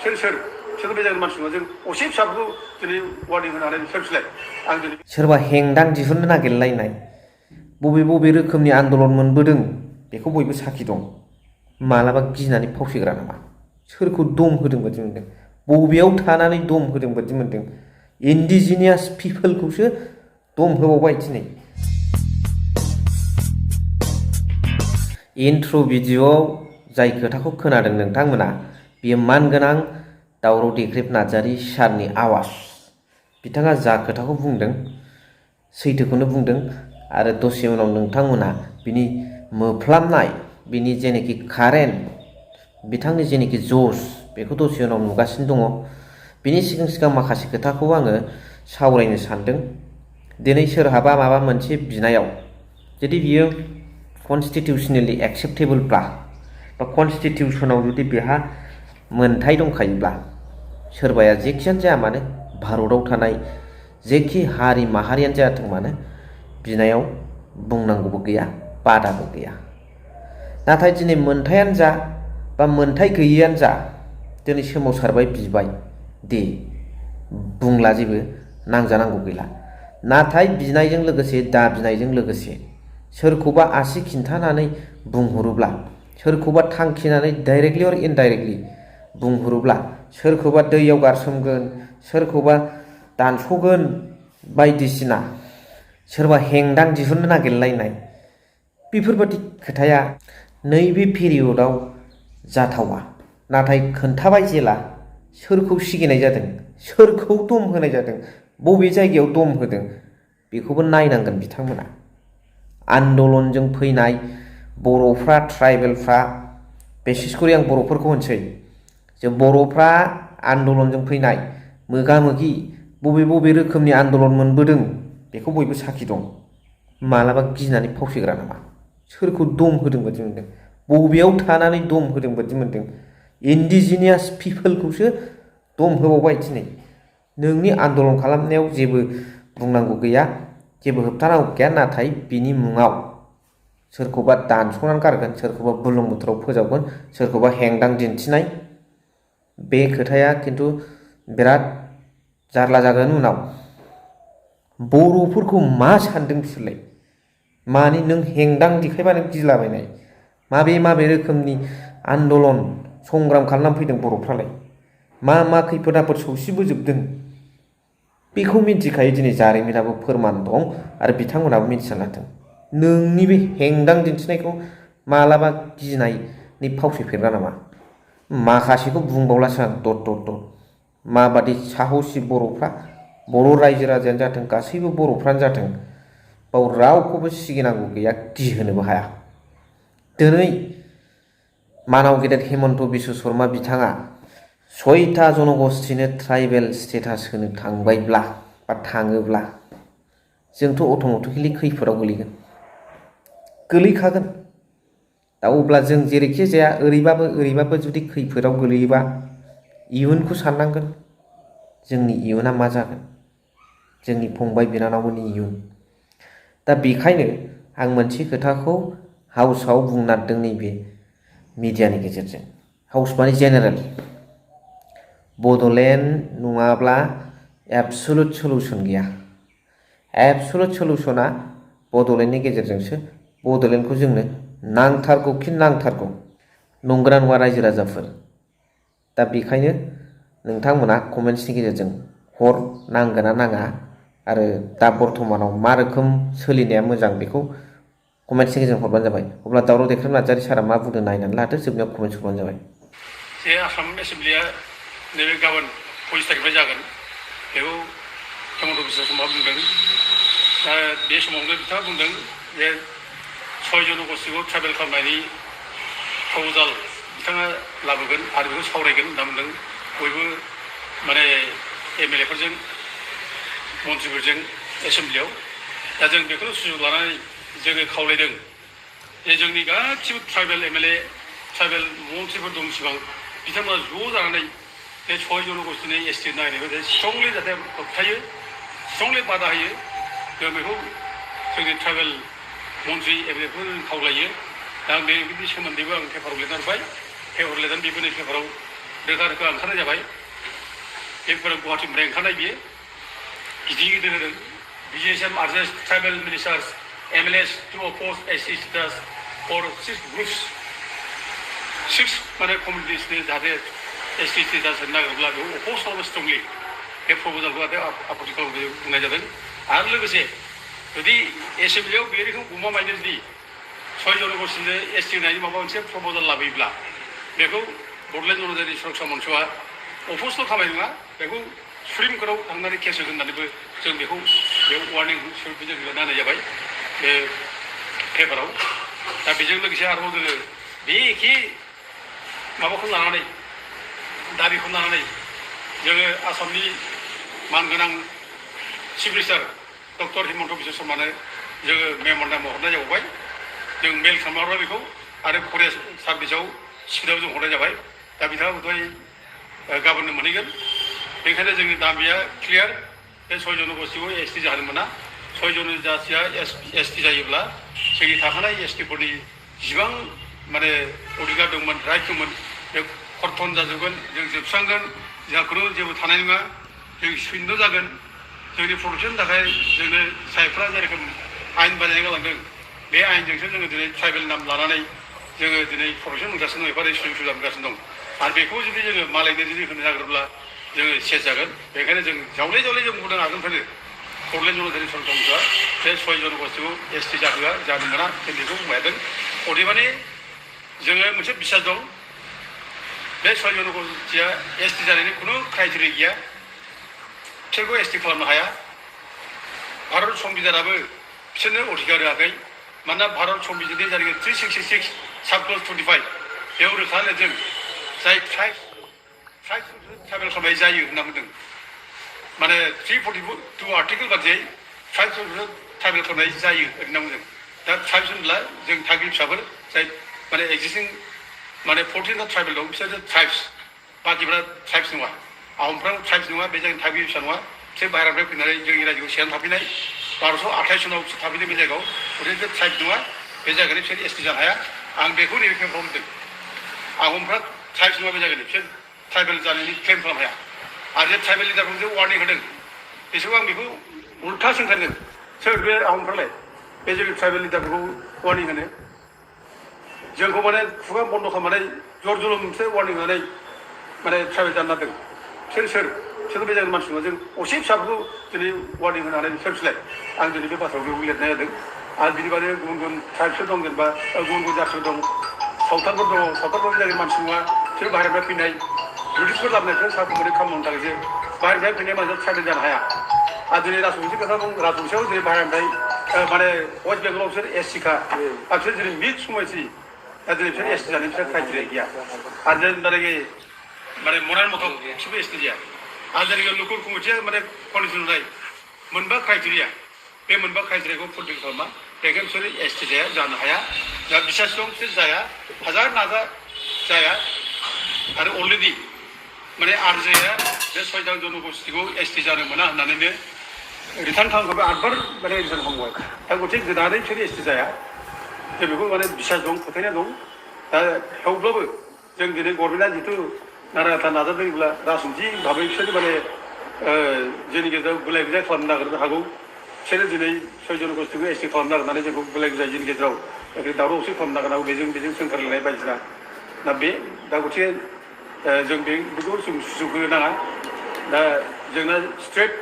सोरबा मानसिखौ जों असे फिसाफोरखौ दिनै वार्निं होनो हानाय सोरलाय आं दिनै सोरबा हेंदां दिहुननो नागिरलायनाय बबे बबे रोखोमनि आन्दलन मोनबोदों बेखौ बयबो साखि दं। मालाबा गिनानै फावसयग्रा नामा? सोरखौ दम होदों बादि मोनदों? बबेयाव थानानै दम होदों बादि मोनदों? इन्डिजिनियास पिपोलखौसो दम होबावबाय दिनै। इन्ट्र' भिडिअ'आव जाय खोथाखौ खोनादों नोंथांमोना बेयो मानगोनां दावराव देख्रेब नार्जारि सारनि आवाज। बिथाङा जा खोथाखौ बुंदों सैथोखौनो बुंदों आरो दसे उनाव नोंथांमोना बिनि मोफ्लामनाय बिनि जेनाखि कारेन्ट बिथांनि जेनाखि जस बेखौ दसे उनाव नुगासिनो दङ। बिनि सिगां माखासे खोथाखौ आङो सावरायनो सानदों। दिनै सोरहाबा माबा मोनसे बिनायाव जुदि बियो कनस्टिटिउसनेलि एक्सेप्टेबोलब्ला बा कनस्टिटिउसनाव जुदि बेहा मोनथाय दंखायोब्ला सोरबाया जेखियानो जाया मानो भारताव थानाय जेखि हारि माहारियानो जायाथों मानो बिनायाव बुंनांगौबो गैया, बादाबो गैया। नाथाय दिनै मोनथायानो जा बा मोनथाय गैयैयानो जा दिनै सोमावसारबाय बिबाय दे बुंला जेबो नांजानांगौ गैला। नाथाय बिनायजों लोगोसे दाबिनायजों लोगोसे सोरखौबा आसि खिन्थानानै बुंहरोब्ला, सोरखौबा थांखिनानै डाइरेक्टलि अर इनडाइरेक्टलि बुंहरोब्ला, सोरखौबा दैयाव गारसोमगोन, सोरखौबा दानस'गोन बायदिसिना, सोरबा हेंदां दिहुननो नागिरलायनाय बेफोरबादि खोथाया नैबे पिरियडआव जाथावा। नाथाय खोन्थाबाय जेला सोरखौ सिगिनाय जादों, सोरखौ दम होनाय जादों, बबे जायगायाव दम होदों बेखौबो नायनांगोन बिथांमोना। आन्दलनजों फैनाय बर'फ्रा ट्राइबेलफ्रा, बिसेसकरि आं बर'फोरखौ होनसै, जे बर'फ्रा आन्दलनजों फैनाय मोगा मोगि बबे बबे रोखोमनि आन्दलन मोनबोदों बेखौ बयबो साखि दं। मालाबा गिनानै फावसयग्रा नामा? सोरखौ दम होदों बादि मोनदों? बबेयाव थानानै दम होदों बादि मोनदों? इन्डिजिनियास पिपोलखौसो दम होबावबाय दिनै। नोंनि आन्दलन खालामनायाव जेबो बुंनांगौ गैया, जेबो होबथानांगौ गैया। नाथाय बिनि मुङाव सोरखौबा दानस'नानै गारगोन, सोरखौबा बुरलुंबुथुराव फोजावगोन, सोरखौबा हेंदां दिन्थिनाय बे खोथाया खिन्थु बिराद जारला जागोन उनाव। बर'फोरखौ मा सानदों बिसोरलाय? मानि नों हेंदां देखायबानो गिलाबायनाय? माबे रोखोमनि आन्दलन संग्राम खालामनानै फैदों बर'फ्रालाय? मा खैफोद आफोद सौसिबोजोबदों बेखौ मिन्थिखायो। दिनै जारिमिनाबो फोरमान दं आरो बिथांमोनाबो मिथिना लाथों। नोंनि बे हेंदां दिन्थिनायखौ मालाबा गिनायनि फावसयफेरगा नामा? माखासेखौ बुंबावलासो आं दद माबादि साहसि बर'फ्रा, बर' रायजो राजायानो जाथों, गासैबो बर'फ्रानो जाथों, बाव रावखौबो सिगिनांगौ गैया, गिहोनोबो हाया। दिनै मानाव गेदेर हेमन्त बिश्व शर्मा बिथाङा 6था जनगोष्ठीनो ट्राइबेल स्टेटास होनो थांबायब्ला बा थाङोब्ला जोंथ' अट'मेटिकेलि खैफोदाव गोलैखागोन। दा अब्ला जों जेरैखि जाया ओरैबाबो जुदि खैफोदाव गोलैयोबा इयुनखौ साननांगोन। जोंनि इयुना मा जागोन? जोंनि फंबाय बिनानावमोननि इयुन। दा बेखायनो आं मोनसे खोथाखौ हाउसआव बुंनारदों नैबे मिडियानि गेजेरजों। हाउस माने जेनेरेल। बड'लेण्ड नङाब्ला एबसुलुट सलुसन गैया। एबसुलुट सलुसना बड'लेण्डनि गेजेरजोंसो। बड'लेण्डखौ जोंनो नांथारगौ खि नांथारगौ। नंगौना नङा रायजो राजाफोर? दा बेखायनो नोंथांमोना कमेन्ट्सनि गेजेरजों हर नांगोना नाङा आरो दा बर्थमानाव मा रोखोम सोलिनाया मोजां बेखौ कमेन्ट्सनि गेजेरजों हरबानो जाबाय। अब्ला दावराव देख्रेब नार्जारि सारा मा बुंदों नायनानै लादो, जोबनायाव कमेन्ट्स हरबानो जाबाय। जे आसाम एसेमब्लिया नैबे गाबोन 25 तारिखनिफ्राय जागोन बेखौ हेमन्त बिश्व शर्मा बुंदों। दा बे समावनो बिथाङा बुंदों जे 6 जनगोष्ठीखौ ट्राइबेल खालामनायनि प्रप'जाल बिथाङा लाबोगोन आरो बेखौ सावरायगोन होनना बुंदों। बयबो माने एमएलएफोरजों मन्थ्रिफोरजों एसेमब्लियाव। दा जों बेखौनो सुजुग लानानै जोङो खावलायदों जे जोंनि गासिबो ट्राइबेल एमएलए, ट्राइबेल मन्थ्रिफोर दं सिबां बिथांमोना ज' जानानै बे 6 जनगोष्ठीनि एसटि नागिरनायखौ स्ट्रंलि जाहाथे होबथायो, स्ट्रंलि बादा होयो। जों बेखौ जोंनि ट्राइबेल मन्थ्रि एमएलएफोर खावलायो। दा बेनि सोमोन्दैबो आं पेपाराव लिरना हरबाय। पेपार लिरनानै बेबो नै पेपाराव रोखा रोखा ओंखारनाय जाबाय बेफोर गुवाहाटीनिफ्राय ओंखारनाय बियो गिदिर गिदिर होदों BGSM urges tribal ministers MLAs to oppose SC status for 6 groups 6 माने कमिउनिटिसनि जाहाथे SC status होनो नागिरब्ला बेखौ अपोज खालामो स्ट्रंलि बे प्रप'जालखौ जाहाथे आपत्ति खालामनो बुंनाय जादों आरो लोगोसे जुदि एसेम्बलियाव बे रोखोम गमामायनो जुदि 6 जनगोष्ठीनो SC होनायनि माबा मोनसे प्रप'जाल लाबोयोब्ला बेखौ बड'लेण्ड जनजाति सुरक्षा मन्चआ अपोजल' खालामनाय नङा बेखौ सुप्रिम कर्टआव थांनानै केस होगोन होननानैबो जों बेखौ बेयाव वार्निं जों लिरना होनाय जाबाय बे पेपाराव दा बेजों लोगोसे आरोबाव जोङो बे एखे माबाखौ लानानै दाबिखौ लानानै जोङो आसामनि मानगोनां chief minister doctor Himanta Biswa शर्मानो जोङो मेम'रेन्डाम हरनाय जाबाय जों मेल खालामहरबाय बेखौ आरो फरेस्ट सार्भिसाव स्पिडआव जों हरनाय जाबाय दा बिथाङा हयथ' गाबोननो मोनहैगोन बेनिखायनो जोंनि दाबिया क्लियार बे 6 जनगोष्ठीखौ ST जानो मोना 6 जनजातिया ST जायोब्ला जोंनि थाखानाय STफोरनि जिबां माने अधिकार दंमोन राइट दंमोन बे खर्तन जाजोबगोन जों जोबस्रांगोन जोंहा खुनु जेबो थानाय नङा जों सुइन्द जागोन जोंनि प्रटेक्सननि थाखाय जोंनो सायफ्रा जेरोखोम आयेन बानायना गालांदों बे आयेनजोंसो जोङो दिनै ट्राइबेल नाम लानानै जोङो दिनै प्रटेक्सन मोनगासिनो दं एफा सुजुग सुबिदा मोनगासिनो दं आरो बेखौ जुदि जोङो मालायनो जुदि होनो नागिरोब्ला जोङो सेस जागोन बेखायनो जों जावले जावले जों बुंदों आगोलनिफ्रायनो बड'लेण्ड जनजाति सुरक्षा मन्चआ बे 6 जनगोष्ठीखौ ST जाहोआ जानो मोना जों बेखौ बुंबाय थादों अदेबानि जोङो मोनसे बिसास दं बे 6 जनगोष्ठीया ST जानायनि खुनु क्राइटेरिया गैया बिसोरखौ ST खालामनो हाया भारत संबिधानाबो बिसोरनो अधिकार होआखै मानोना भारत संबिधाननि जारिमिन 366 साबक्लज 25 बेयाव रोखा लिरदों जाय ट्राइबेल खालामनाय जायो होनना बुंदों माने 342 आर्टिकेल बादियै ट्राइबेल खालामनाय जायो होनना बुंदों दा ट्राइब्स होनब्ला जों थागिबि फिसाफोर जाय माने एक्जिस्टिं माने 14 ट्राइबेल दं बिसोर ट्राइब्स बाकिफ्रा ट्राइब्स नङा आहमफ्रा ट्राइब्स नङा बे जायगानि थागिबि फिसा नङा बिसोर बाहेरानिफ्राय फैनानै जोंनि रायजोखौ सेनानै थाफैनाय 1228 सनाव थाफैनाय बे जायगायाव ओरैनो ट्राइब नङा बे जायगानि बिसोर ST जानो हाया आं बेखौ नैबे क्लेम खालामदों आहमफ्रा ट्राइब्स नङा बे जायगानि बिसोर ट्राइबेल जानायनि क्लेम खालामनो हाया आरो जे ट्राइबेल लिडारफोरजों वार्निं होदों बिसोरखौ आं बेखौ उल्था सोंखारदों सोर बे आहमफ्रालाय बे जोंनि ट्राइबेल लिडारफोरखौ वार्निं होनो जोंखौ माने खुगा बन्द' खालामनानै जर जुलुम मोनसे वार्निं होनानै माने ट्राइबेल जानो नागिरदों बिसोर बे जायगानि मानसि नङा जों असे फिसाफोरखौ दिनै वार्निं होनो हानाय सोरसलाय आं दिनै बे बाथ्राखौ बेयाव लिरनाय जादों आरो बिनि बादै गुबुन गुबुन ट्राइबसफोर दं जेनेबा गुबुन गुबुन जाथिफोर दं सावथालफोर दङ सावथालफोर जायगानि मानसि नङा बिसोर बाहेरनिफ्राय फैनाय ब्रिटिशफोर लाबोनायखौ साफाखौनो खालामनो थाखायसो बाहेरनिफ्राय फैनाय मानसिया ट्राइबेल जानो हाया आरो दिनै राजबंशी खोथा दं राजबंशीयाव दिनै बाहेरनिफ्राय माने वेस्ट बेंगलाव बिसोर SC खा आरो बिसोर दिनै मिड समायसि दा दिनै बिसोर ST जानाय बिसोर क्राइटेरिया गैया आरो जेनेबाखि माने मरान मथक बिसोरबो ST जाया आरो जेनेबा लकेल कमिटिया माने कन्डिसन होनाय मोनबा क्राइटेरिया बे मोनबा क्राइटेरियाखौ फुलफिल खालामा बेखायनो बिसोर ST जाया जानो हाया दा बिसास दं बिसोर जाया हाजार नाजा जाया आरो अलरेडि माने आरजाया बे 6 जनगोष्ठीखौ ST जानो मोना होननानैनो रिटार्न खालामखाबाय 8 बार माने रिटार्न खालामबाय दा गथे गोदानै बिसोर ST जाया जों बेखौ माने बिसास दं फोथायनाय दं दा थेवब्लाबो जों दिनै गभर्नमेन्टआ जिथु नारा नाथा नाजादोंब्ला राजनिथि भाबै बिसोर माने जोंनि गेजेराव गुलाय गुजाय खालामनो नागिरनो हागौ बिसोरो दिनै 6 जनगोष्ठीखौ ST खालामनो नागिरनानै जोंखौ गुलाय गुजाय जोंनि गेजेराव दावराव दावसि खालामनो नागिरनो हागौ बेजों सोंखारलायनाय बायदिसिना दा बे दा गथे जों बेखौ जों सुजुग होनो नाङा दा जोंना स्ट्रेट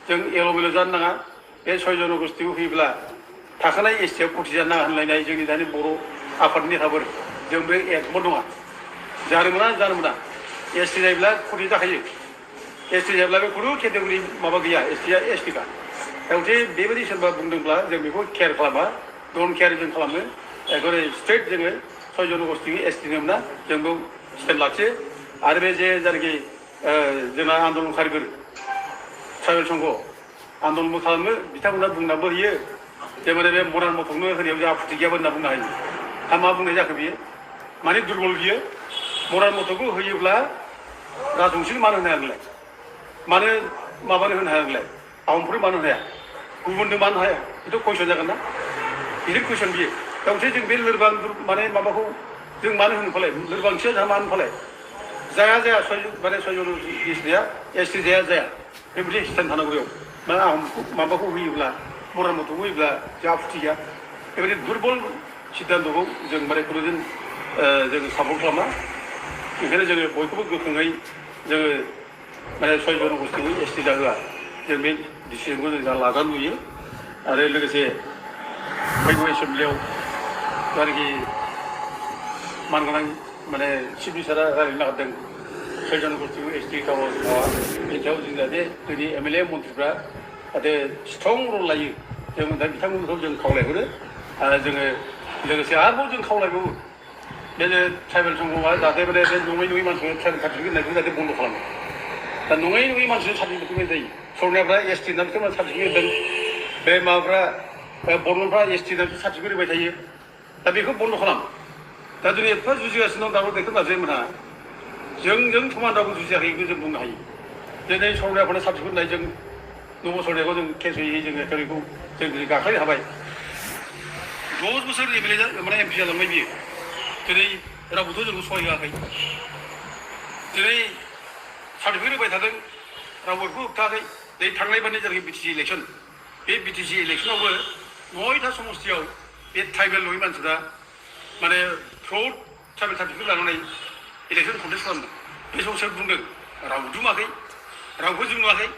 जों एल'मेल' जानो नाङा बे 6 जनगोष्ठीखौ होयोब्ला थाखानाय STआव खथि जानो नाङा होनलायनाय जोंनि दानि बर' आफादनि नेताफोर जों बे एकमत नङा जानो मोना ST जायोब्ला खथि जाखायो ST जायोब्ला बे खुनु केटेगरि माबा गैया STआ ST खा गथे बेबायदि सोरबा बुंदोंब्ला जों बेखौ केयार खालामा डन केयार जों खालामो एकदम स्ट्रेट जोङो 6 जनगोष्ठीखौ ST होनो मोना जों बेयाव स्टेन्ड लाखियो आरो बे जे जायनाखि जोंना आन्दलनकारिफोर ट्राइबेल संघ आन्दलनबो खालामो बिथांमोना बुंनाबो होयो जे माने बे मरान मथकनो होनायाव जों आपत्ति गैयाबो होनना बुंनो हायो दा मा बुंनाय जाखो बियो माने दुर्बल बियो मरान मथकखौ होयोब्ला राजबंशीनो मानो होनो हाया नोंलाय मानो माबानो होनो हाया नोंलाय आहमफोर मानो होनो हाया गुबुननो मानो हाया बेथ' कुइसन जागोन ना बिदि कुइसन बियो दा मोनसे जों बे लोरबां माने माबाखौ जों मानो होनो फालाय लोरबांथिया जोंहा मानो फालाय जाया माने सयजन एसटिया एसटि जाया बेबायदि स्टेन्ड थानांगौ माने माबाखौ होयोब्ला मरान मथखौ होयोब्ला जोंहा आपत्ति गैया बेबायदि दुरबल सिद्धान्तखौ जों माने खुनुदिन जों सापर्ट खालामा ओंखायनो जोङो बयखौबो गोख्रोङै जोङो माने सयजन गस्टिखौ एसटि जाहोआ जों बे डिसिजनखौ जों लाजानो नुयो आरो लोगोसे फैगौ एसेम्ब्लियाव जायनाखि मानगोनां माने चिफ मिनिस्टारा रायज्लायनो नागिरदों सयजन गस्टिखौ एसटि माबा बेनि सायाव जों जाहाथे जोंनि एमएलए मन्थ्रिफ्रा जाहाथे स्ट्रं रल लायो जों दा बिथांमोनखौ जों खावलायहरो आरो जोङो लोगोसे आरोबाव जों खावलायबावो बे ट्राइबेल संघआ जाहाथे माने बे नङै नङै मानसिफोरनो ट्राइबेल सार्टिफिकेट होनायखौ जाहाथे बन्द' खालामो दा नङै नङै मानसिनो सार्टिफिकेट होनाय जायो सरनायाफ्रा एसटि होननानै सार्टिफिकेट होदों बे माबाफ्रा बर्मनफ्रा एसटि होननानै सार्टिफिकेट होबाय थायो दा बेखौ बन्द' खालाम दा दिनै एफा जुजिगासिनो दं दाबो बेखौ नाजायोमोनहा जों समान रावबो जुजियाखैखौ जों बुंनो हायो दिनै सरनायाफोरनो सार्टिफिकेट होनाय जों नब सरनायखौ जों केस होयै जोङो बेखौ जों दिनै गाख्लायनो हाबाय 10 बोसोर एमएलए माने एमपि जालांबाय बियो दिनै रावबोथ' जोंखौ सहाय होआखै दिनै सार्टिफिकेट होबाय थादों रावबो बेखौ होबथायाखै दिनै थांनायबानो जेरै बिटिसि इलेक्सन बे बिटिसि इलेक्सनावबो 9टा समस्तियाव बे ट्राइबेल नङै मानसिफ्रा माने फ्रड ट्राइबेल सार्टिफिकेट लानानै इलेक्सन कन्टेस्ट खालामदों बे समस्याव बुंदों रावबो दुमाखै रावबो जों नुवाखै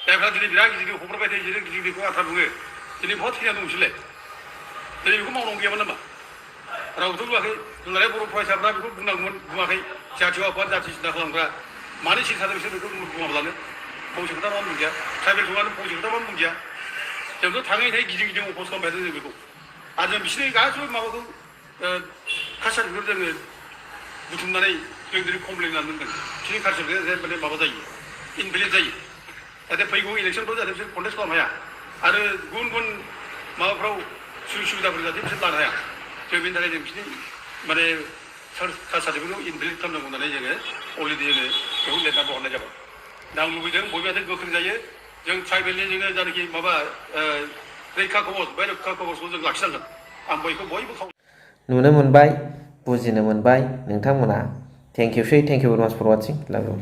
जायफ्रा दिनै बिराद गिदिर हब्राबाय थायो गिदिर गिदिरखौ आथा बुङो दिनै बहुत थैना दं बिसोरलाय दिनै बेखौ मावनांगौ गैयामोन नामा रावबोथ' बुङाखै दुलाराय बर' फरायसाफ्रा बेखौ बुंनांगौमोन बुङाखै जाथिय आफाद जाथि सिन्था खालामग्रा मानो सिन्था थादों बिसोर बेखौ बुङाब्लानो फंसे खोथा मा बुंजाया ट्राइबेल सङानो फंसे खोथा मा बुंजाया जोंथ' थाङै थाङै गिदिं गिदिं अफस खालामबाय थादों जों बेखौ आरो जों बिसोरनि गासिबो माबाखौ कालसारखौ जोङो बुथुमनानै जों दिनै कमप्लेन लानानै दोनदों बिसोरनि कालसारखौ माने माबा जायो इनभेलिड जायो जाहाथे फैगौ इलेक्सनफ्राव जाहाथे बिसोर कन्टेस्ट खालामनो हाया आरो गुबुन गुबुन माबाफ्राव सुबिदा सुबिदाफोर जाहाथे बिसोर लानो हाया जों बेनि थाखाय जों बिसोरनि माने कालसारखौ इनभेलिड खालामनांगौ होननानै जोङो अलरेडि जोङो बेखौ लिरनानै हरनाय जाबाय दा आं लुबैदों बयबो जाहाथे गोख्रों जायो जों ट्राइबेलनि जोङो जायनाखि माबा रैखा कवच बे रैखा कवचखौ जों लाखिनांगोन आं बयखौ बयबो नुनो मोनबाय बुजिनो मोनबाय नोंथांमोना थेंक इउ भेरि माच फर वाचिं लाभ इउ